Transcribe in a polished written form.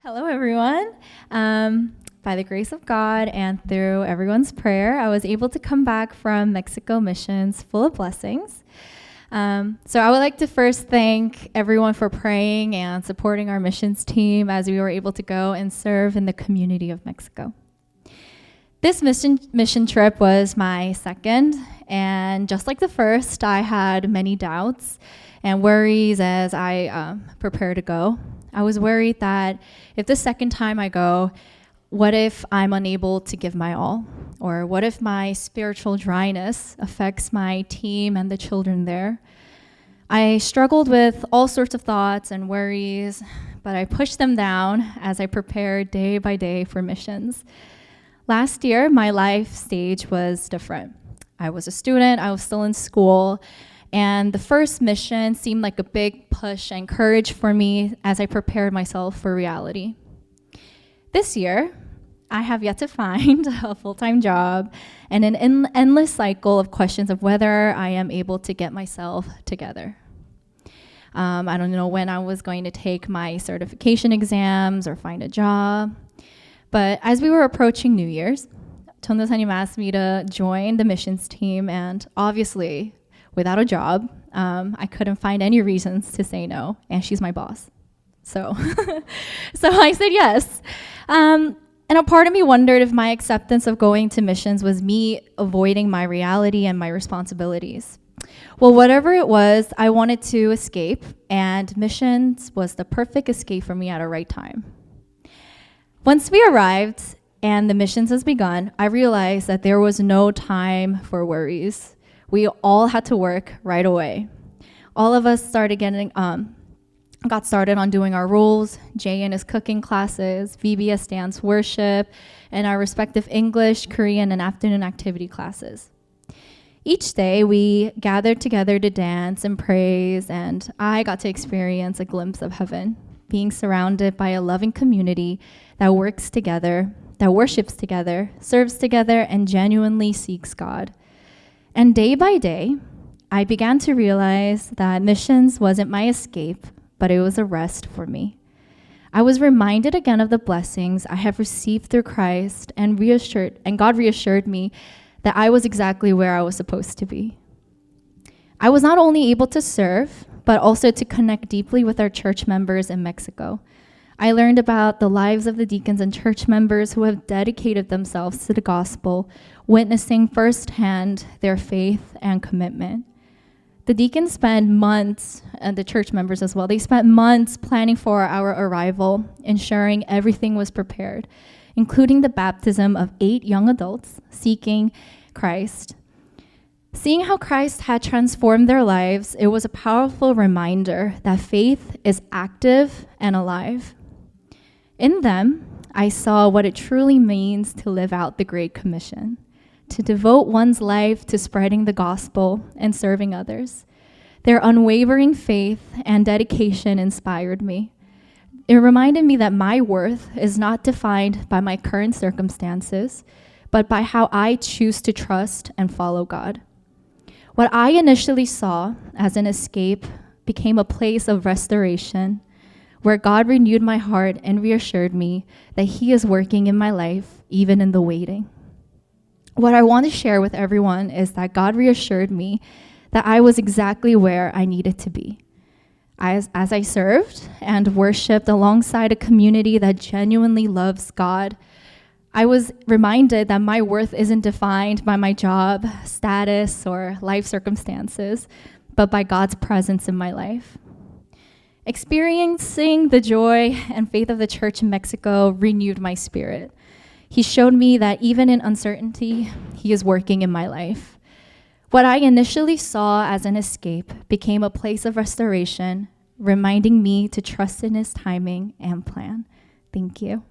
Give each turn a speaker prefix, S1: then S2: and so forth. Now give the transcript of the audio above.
S1: Hello, everyone. By the grace of God and through everyone's prayer, I was able to come back from Mexico missions full of blessings. So I would like to first thank everyone for praying and supporting our missions team as we were able to go and serve in the community of Mexico. This mission trip was my second, and just like the first, I had many doubts and worries as I prepared to go. I was worried that if the second time I go, what if I'm unable to give my all? Or what if my spiritual dryness affects my team and the children there? I struggled with all sorts of thoughts and worries, but I pushed them down as I prepared day by day for missions. Last year, my life stage was different. I was a student, I was still in school, and the first mission seemed like a big push and courage for me as I prepared myself for reality. This year, I have yet to find a full-time job and an endless cycle of questions of whether I am able to get myself together. I don't know when I was going to take my certification exams or find a job. But as we were approaching New Year's, Tondosanim asked me to join the missions team, and obviously, without a job, I couldn't find any reasons to say no, and she's my boss. So I said yes. And a part of me wondered if my acceptance of going to missions was me avoiding my reality and my responsibilities. Well, whatever it was, I wanted to escape, and missions was the perfect escape for me at a right time. Once we arrived and the missions has begun, I realized that there was no time for worries. We all had to work right away. All of us got started on doing our roles, Jay in his cooking classes, VBS dance worship, and our respective English, Korean, and afternoon activity classes. Each day, we gathered together to dance and praise, and I got to experience a glimpse of heaven, being surrounded by a loving community that works together, that worships together, serves together, and genuinely seeks God. And day by day, I began to realize that missions wasn't my escape, but it was a rest for me. I was reminded again of the blessings I have received through Christ, and God reassured me that I was exactly where I was supposed to be. I was not only able to serve, but also to connect deeply with our church members in Mexico. I learned about the lives of the deacons and church members who have dedicated themselves to the gospel, witnessing firsthand their faith and commitment. The deacons spent months, and the church members as well, they spent months planning for our arrival, ensuring everything was prepared, including the baptism of 8 young adults seeking Christ. Seeing how Christ had transformed their lives, it was a powerful reminder that faith is active and alive. In them, I saw what it truly means to live out the Great Commission, to devote one's life to spreading the gospel and serving others. Their unwavering faith and dedication inspired me. It reminded me that my worth is not defined by my current circumstances, but by how I choose to trust and follow God. What I initially saw as an escape became a place of restoration, where God renewed my heart and reassured me that He is working in my life, even in the waiting. What I want to share with everyone is that God reassured me that I was exactly where I needed to be. As I served and worshiped alongside a community that genuinely loves God, I was reminded that my worth isn't defined by my job, status, or life circumstances, but by God's presence in my life. Experiencing the joy and faith of the church in Mexico renewed my spirit. He showed me that even in uncertainty, He is working in my life. What I initially saw as an escape became a place of restoration, reminding me to trust in His timing and plan. Thank you.